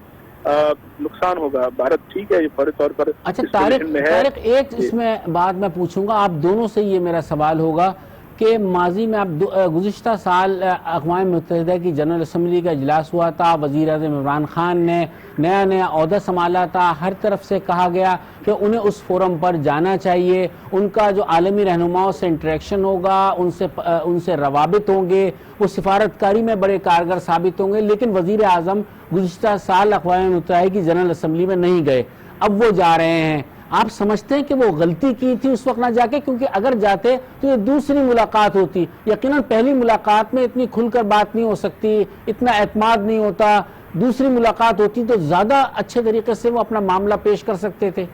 نقصان ہوگا۔ بھارت ٹھیک ہے یہ فوری طور پر اچھا طارق ایک اس میں بات میں پوچھوں گا، آپ دونوں سے یہ میرا سوال ہوگا کہ ماضی میں اب گزشتہ سال اقوام متحدہ کی جنرل اسمبلی کا اجلاس ہوا تھا، وزیر اعظم عمران خان نے نیا عہدہ سنبھالا تھا، ہر طرف سے کہا گیا کہ انہیں اس فورم پر جانا چاہیے، ان کا جو عالمی رہنماؤں سے انٹریکشن ہوگا، ان سے روابط ہوں گے، وہ سفارتکاری میں بڑے کارگر ثابت ہوں گے، لیکن وزیر اعظم گزشتہ سال اقوام متحدہ کی جنرل اسمبلی میں نہیں گئے، اب وہ جا رہے ہیں۔ آپ سمجھتے ہیں کہ وہ غلطی کی تھی اس وقت نہ جا کے؟ کیونکہ اگر جاتے تو یہ دوسری ملاقات ہوتی، یقیناً پہلی ملاقات میں اتنی کھل کر بات نہیں ہو سکتی، اتنا اعتماد نہیں ہوتا، دوسری ملاقات ہوتی تو زیادہ اچھے طریقے سے وہ اپنا معاملہ پیش کر سکتے تھے۔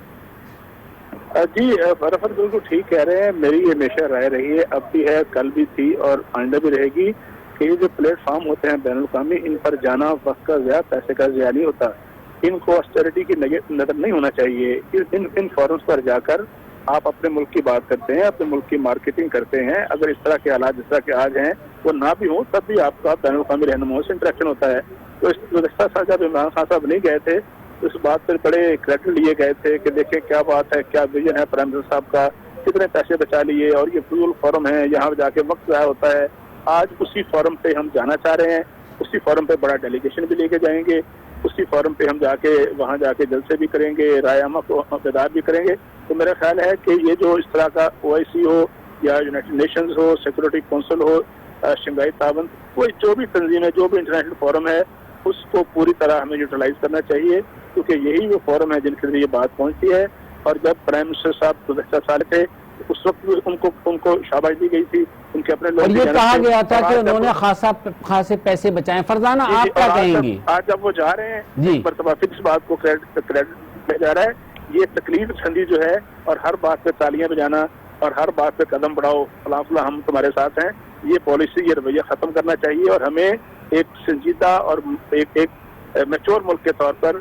جی رفت بالکل ٹھیک کہہ رہے ہیں، میری یہ ہمیشہ رائے رہی ہے، اب بھی ہے، کل بھی تھی اور آئندہ بھی رہے گی کہ یہ جو پلیٹ فارم ہوتے ہیں بین الاقوامی، ان پر جانا وقت کا ضیاع، پیسے کا ضیاع نہیں ہوتا، ان کو آسٹیرٹی کی نظر نہیں ہونا چاہیے۔ ان فورمز پر جا کر آپ اپنے ملک کی بات کرتے ہیں، اپنے ملک کی مارکیٹنگ کرتے ہیں، اگر اس طرح کے حالات جس طرح کے آج ہیں وہ نہ بھی ہوں تب بھی آپ کا بین الاقوامی رہنماؤں سے انٹریکشن ہوتا ہے۔ تو اس گزشتہ سال جب عمران خان صاحب نہیں گئے تھے اس بات پر بڑے کریڈٹ لیے گئے تھے کہ دیکھیں کیا بات ہے، کیا ویژن ہے پرائم منسٹر صاحب کا، کتنے پیسے بچا لیے، اور یہ فضول فورم ہے، یہاں جا کے وقت ضائع ہوتا ہے۔ آج اسی فورم پہ ہم جانا چاہ رہے ہیں، اسی فورم پہ بڑا ڈیلیگیشن بھی لے کے جائیں گے، اسی فورم پہ ہم جا کے وہاں جا کے جلسے بھی کریں گے، رائے عامہ کو بیدار بھی کریں گے۔ تو میرا خیال ہے کہ یہ جو اس طرح کا OIC ہو یا یونائٹڈ نیشنز ہو، سیکورٹی کونسل ہو، شنگھائی تعاون، کوئی جو بھی تنظیم ہے، جو بھی انٹرنیشنل فورم ہے، اس کو پوری طرح ہمیں یوٹیلائز کرنا چاہیے، کیونکہ یہی وہ فورم ہے جن کے لیے یہ بات پہنچتی ہے۔ اور جب پرائم منسٹر صاحب گزشتہ سال تھے اس وقت ان کو شاباش دی گئی تھی، ان کے اپنے لوگ، اور یہ کہا گیا تھا کہ انہوں نے خاصے پیسے بچائے۔ فرزانہ آپ کیا کہیں گی؟ آج جب وہ جا رہے ہیں مرتبہ پھر اس بات کو کریڈٹ دیا جا رہا ہے، یہ تقلید پسندی جو ہے اور ہر بات پہ تالیاں بجانا اور ہر بات پہ قدم بڑھاؤ، فلاں فلاں ہم تمہارے ساتھ ہیں، یہ پالیسی، یہ رویہ ختم کرنا چاہیے، اور ہمیں ایک سنجیدہ اور ایک میچور ملک کے طور پر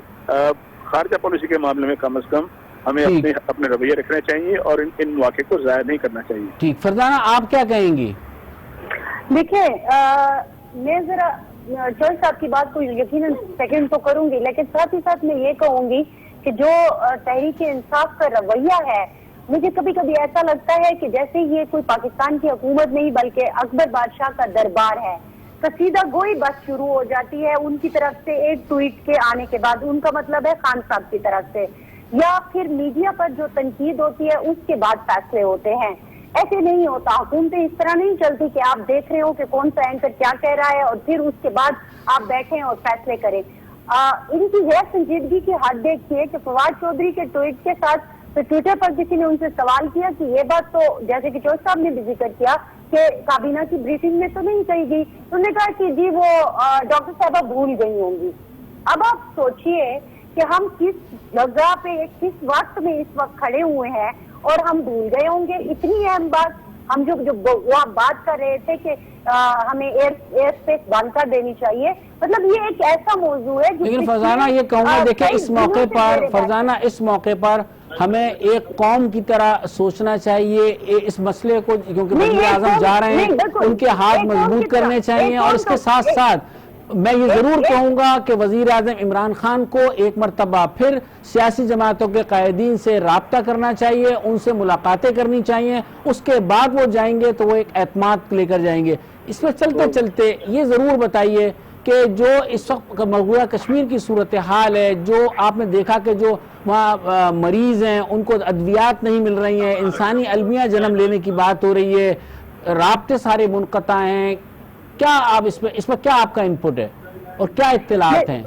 خارجہ پالیسی کے معاملے میں کم از کم ہمیں اپنے رویے رکھنے چاہیے اور ان مواقع کو ضائع نہیں کرنا چاہیے۔ ٹھیک، فرزانہ آپ کیا کہیں گی؟ دیکھیں میں ذرا چوہدری صاحب کی بات کو یقیناً سیکنڈ تو کروں گی، لیکن ساتھ ہی ساتھ میں یہ کہوں گی کہ جو تحریک انصاف کا رویہ ہے، مجھے کبھی کبھی ایسا لگتا ہے کہ جیسے یہ کوئی پاکستان کی حکومت نہیں بلکہ اکبر بادشاہ کا دربار ہے۔ قصیدہ گوئی بس شروع ہو جاتی ہے ان کی طرف سے ایک ٹویٹ کے آنے کے بعد، ان کا مطلب ہے خان صاحب کی طرف سے، یا پھر میڈیا پر جو تنقید ہوتی ہے اس کے بعد فیصلے ہوتے ہیں۔ ایسے نہیں ہوتا، حکومتیں اس طرح نہیں چلتی کہ آپ دیکھ رہے ہو کہ کون سا اینکر کیا کہہ رہا ہے اور پھر اس کے بعد آپ بیٹھیں اور فیصلے کریں۔ ان کی غیر سنجیدگی کی حد دیکھیے کہ فواد چودھری کے ٹویٹ کے ساتھ ٹویٹر پر کسی نے ان سے سوال کیا کہ یہ بات تو جیسے کہ چودھری صاحب نے بھی ذکر کیا کہ کابینہ کی بریفنگ میں تو نہیں کہی گئی، انہوں نے کہا کہ جی وہ ڈاکٹر صاحبہ بھول گئی ہوں گی۔ اب آپ سوچئے کہ ہم کس جگہ پہ کس وقت میں اس وقت کھڑے ہوئے ہیں اور ہم بھول گئے ہوں گے اتنی اہم بات۔ ہم جو وہ بات کر رہے تھے کہ ہمیں ایئر اسپیس بند کر دینی چاہیے، مطلب یہ ایک ایسا موضوع ہے۔ لیکن فرزانہ یہ کہوں گا، دیکھیں اس موقع پر فرزانہ اس موقع پر ہمیں ایک قوم کی طرح سوچنا چاہیے اس مسئلے کو، کیونکہ وزیر اعظم جا رہے ہیں، ان کے ہاتھ مضبوط کرنے چاہیے، اور اس کے ساتھ ساتھ میں یہ ضرور کہوں گا کہ وزیر اعظم عمران خان کو ایک مرتبہ پھر سیاسی جماعتوں کے قائدین سے رابطہ کرنا چاہیے، ان سے ملاقاتیں کرنی چاہیے، اس کے بعد وہ جائیں گے تو وہ ایک اعتماد لے کر جائیں گے۔ اس میں چلتے چلتے یہ ضرور بتائیے کہ جو اس وقت مقبوضہ کشمیر کی صورتحال ہے، جو آپ نے دیکھا کہ جو وہاں مریض ہیں ان کو ادویات نہیں مل رہی ہیں، انسانی المیہ جنم لینے کی بات ہو رہی ہے، رابطے سارے منقطع ہیں، کیا آپ اس میں کیا آپ کا انپٹ ہے اور کیا اطلاعات ہیں؟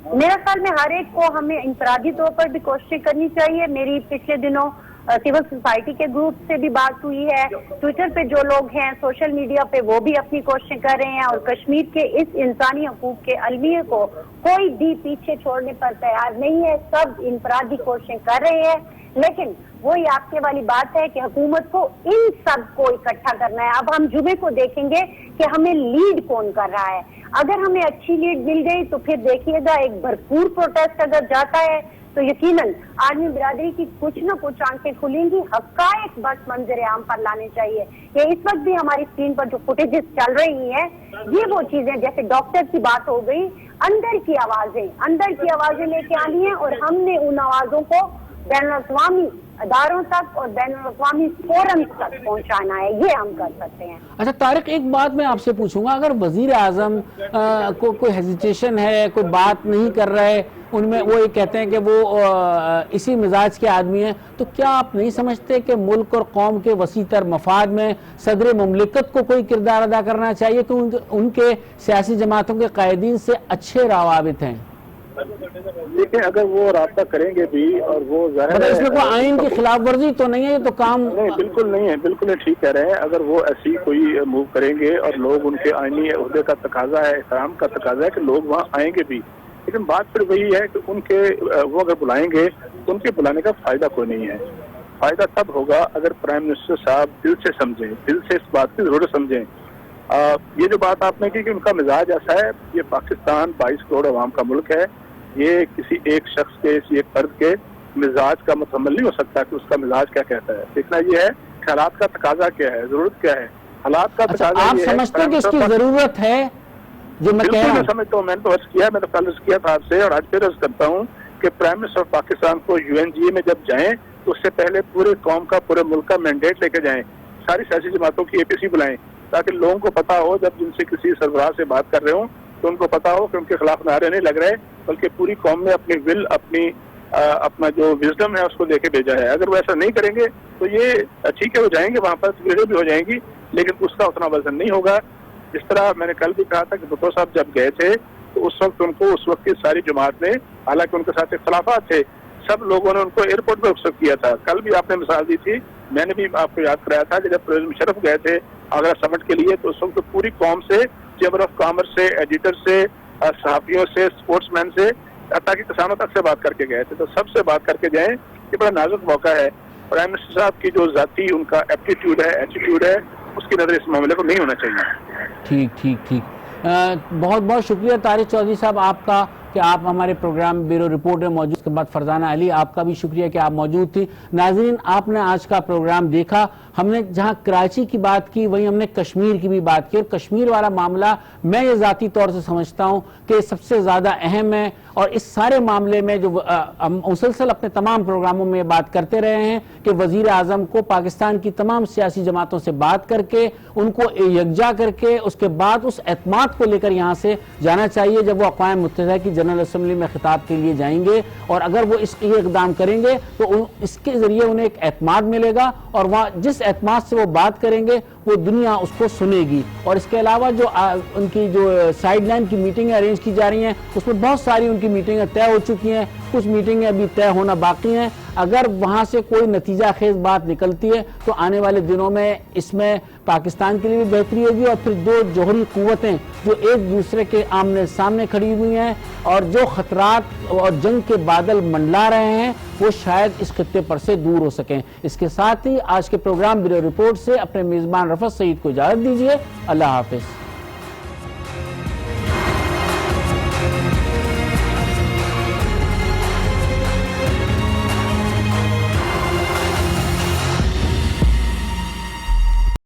میرا خیال میں ہر ایک کو ہمیں انفرادی طور پر بھی کوشش کرنی چاہیے۔ میری پچھلے دنوں سول سوسائٹی کے گروپ سے بھی بات ہوئی ہے، ٹویٹر پہ جو لوگ ہیں، سوشل میڈیا پہ وہ بھی اپنی کوششیں کر رہے ہیں، اور کشمیر کے اس انسانی حقوق کے المیے کو کوئی بھی پیچھے چھوڑنے پر تیار نہیں ہے، سب انفرادی کوششیں کر رہے ہیں۔ لیکن وہی آپ کے والی بات ہے کہ حکومت کو ان سب کو اکٹھا کرنا ہے۔ اب ہم جمعے کو دیکھیں گے کہ ہمیں لیڈ کون کر رہا ہے۔ اگر ہمیں اچھی لیڈ مل گئی تو پھر دیکھیے گا ایک بھرپور پروٹیسٹ اگر جاتا ہے تو یقیناً عالمی برادری کی کچھ نہ کچھ آنکھیں کھلیں گی، حقائق بس منظر عام پر لانے چاہیے۔ یہ اس وقت بھی ہماری اسکرین پر جو فوٹیجز چل رہی ہیں، یہ وہ چیزیں جیسے ڈاکٹر کی بات ہو گئی، اندر کی آوازیں لے کے آنی ہیں، اور ہم نے ان آوازوں کو بین الاقوامی اداروں تک اور بین الاقوامی فورم تک پہنچانا ہے، یہ ہم کر سکتے ہیں۔ اچھا طارق، ایک بات میں آپ سے پوچھوں گا، اگر وزیر اعظم کو کوئی ہیزیٹیشن ہے، کوئی بات نہیں کر رہے، ان میں وہ یہ کہتے ہیں کہ وہ اسی مزاج کے آدمی ہیں، تو کیا آپ نہیں سمجھتے کہ ملک اور قوم کے وسیع تر مفاد میں صدر مملکت کو کوئی کردار ادا کرنا چاہیے کہ ان کے سیاسی جماعتوں کے قائدین سے اچھے روابط ہیں؟ دیکھیں اگر وہ رابطہ کریں گے بھی اور وہ ظاہر ہے اس میں کوئی آئین کی خلاف ورزی تو نہیں ہے، یہ تو کام نہیں، بالکل نہیں ہے، بالکل نہیں، ٹھیک کہہ رہے ہیں۔ اگر وہ ایسی کوئی موو کریں گے اور لوگ ان کے آئینی عہدے کا تقاضا ہے، احترام کا تقاضا ہے کہ لوگ وہاں آئیں گے بھی، لیکن بات پھر وہی ہے کہ ان کے وہ اگر بلائیں گے تو ان کے بلانے کا فائدہ کوئی نہیں ہے۔ فائدہ تب ہوگا اگر پرائم منسٹر صاحب دل سے سمجھیں، دل سے اس بات کی ضرورت سمجھیں۔ یہ جو بات آپ نے کی کہ ان کا مزاج ایسا ہے، یہ پاکستان 22 کروڑ عوام کا ملک ہے، یہ کسی ایک شخص کے، کسی ایک فرد کے مزاج کا متحمل نہیں ہو سکتا کہ اس کا مزاج کیا کہتا ہے۔ دیکھنا یہ ہے کہ حالات کا تقاضا کیا ہے، ضرورت کیا ہے، حالات کا تقاضا آپ یہ ہے۔ سمجھتے ہیں کہ اس کی ضرورت ہے جو میں کہہ رہا بالکل میں ہوں؟ سمجھتا ہوں، میں نے تو عرض کیا، میں نے کل عرض کیا تھا آپ سے اور آج پھر عرض کرتا ہوں کہ پرائم منسٹر آف پاکستان کو UNGA میں جب جائیں تو اس سے پہلے پورے قوم کا، پورے ملک کا مینڈیٹ لے کے جائیں، ساری سیاسی جماعتوں کی APC بلائیں تاکہ لوگوں کو پتا ہو جب جن سے کسی سربراہ سے بات کر رہے ہوں تو ان کو پتا ہو کہ ان کے خلاف نعرے نہیں لگ رہے، بلکہ پوری قوم نے اپنی ول، اپنا جو وزڈم ہے اس کو دے کے بھیجا ہے۔ اگر وہ ایسا نہیں کریں گے تو یہ ٹھیک ہے، وہ جائیں گے وہاں پر، ویڈیو بھی ہو جائیں گی، لیکن اس کا اتنا وزن نہیں ہوگا۔ جس طرح میں نے کل بھی کہا تھا کہ بھٹو صاحب جب گئے تھے تو اس وقت ان کو، اس وقت کی ساری جماعت نے، حالانکہ ان کے ساتھ اختلافات تھے، سب لوگوں نے ان کو ایئرپورٹ پہ رخصت کیا تھا۔ کل بھی آپ نے مثال دی تھی، میں نے بھی آپ کو یاد کرایا تھا کہ جب پرویز مشرف گئے تھے آگرہ سمٹ کے لیے تو اس وقت پوری قوم سے، چیمبر آف کامرس سے، ایڈیٹر سے، صحافیوں سے، اسپورٹس مین سے، حتیٰ کہ کسانوں تک سے بات کر کے گئے تھے۔ تو سب سے بات کر کے جائیں، یہ بڑا نازک موقع ہے۔ پرائم منسٹر صاحب کی جو ذاتی ان کا ایپٹیٹیوڈ ہے، ایٹیٹیوڈ ہے، اس کی نظر اس معاملے کو نہیں ہونا چاہیے۔ ٹھیک بہت بہت شکریہ طارق چودھری صاحب آپ کا کہ آپ ہمارے پروگرام بیورو رپورٹ میں موجود۔ اس کے بعد فرزانہ علی، آپ کا بھی شکریہ کہ آپ موجود تھی۔ ناظرین، آپ نے آج کا پروگرام دیکھا، ہم نے جہاں کراچی کی بات کی وہیں ہم نے کشمیر کی بھی بات کی، اور کشمیر والا معاملہ میں یہ ذاتی طور سے سمجھتا ہوں کہ سب سے زیادہ اہم ہے، اور اس سارے معاملے میں جو ہم مسلسل اپنے تمام پروگراموں میں بات کرتے رہے ہیں کہ وزیر اعظم کو پاکستان کی تمام سیاسی جماعتوں سے بات کر کے ان کو یکجا کر کے اس کے بعد اس اعتماد کو لے کر یہاں سے جانا چاہیے جب وہ اقوام متحدہ کی جنرل اسمبلی میں خطاب کے لیے جائیں گے، اور اگر وہ اس یہ اقدام کریں گے تو اس کے ذریعے انہیں ایک اعتماد ملے گا، اور وہاں جس اعتماد سے وہ بات کریں گے وہ دنیا اس کو سنے گی۔ اور اس کے علاوہ جو ان کی جو سائیڈ لائن کی میٹنگیں ارینج کی جا رہی ہیں اس میں بہت ساری ان کی میٹنگیں طے ہو چکی ہیں، کچھ میٹنگیں ابھی طے ہونا باقی ہیں۔ اگر وہاں سے کوئی نتیجہ خیز بات نکلتی ہے تو آنے والے دنوں میں اس میں پاکستان کے لیے بھی بہتری ہوگی، اور پھر دو جوہری قوتیں جو ایک دوسرے کے آمنے سامنے کھڑی ہوئی ہیں اور جو خطرات اور جنگ کے بادل منڈلا رہے ہیں وہ شاید اس خطے پر سے دور ہو سکیں۔ اس کے ساتھ ہی آج کے پروگرام بیورو رپورٹ سے اپنے میزبان رفعت سعید کو اجازت دیجیے۔ اللہ حافظ۔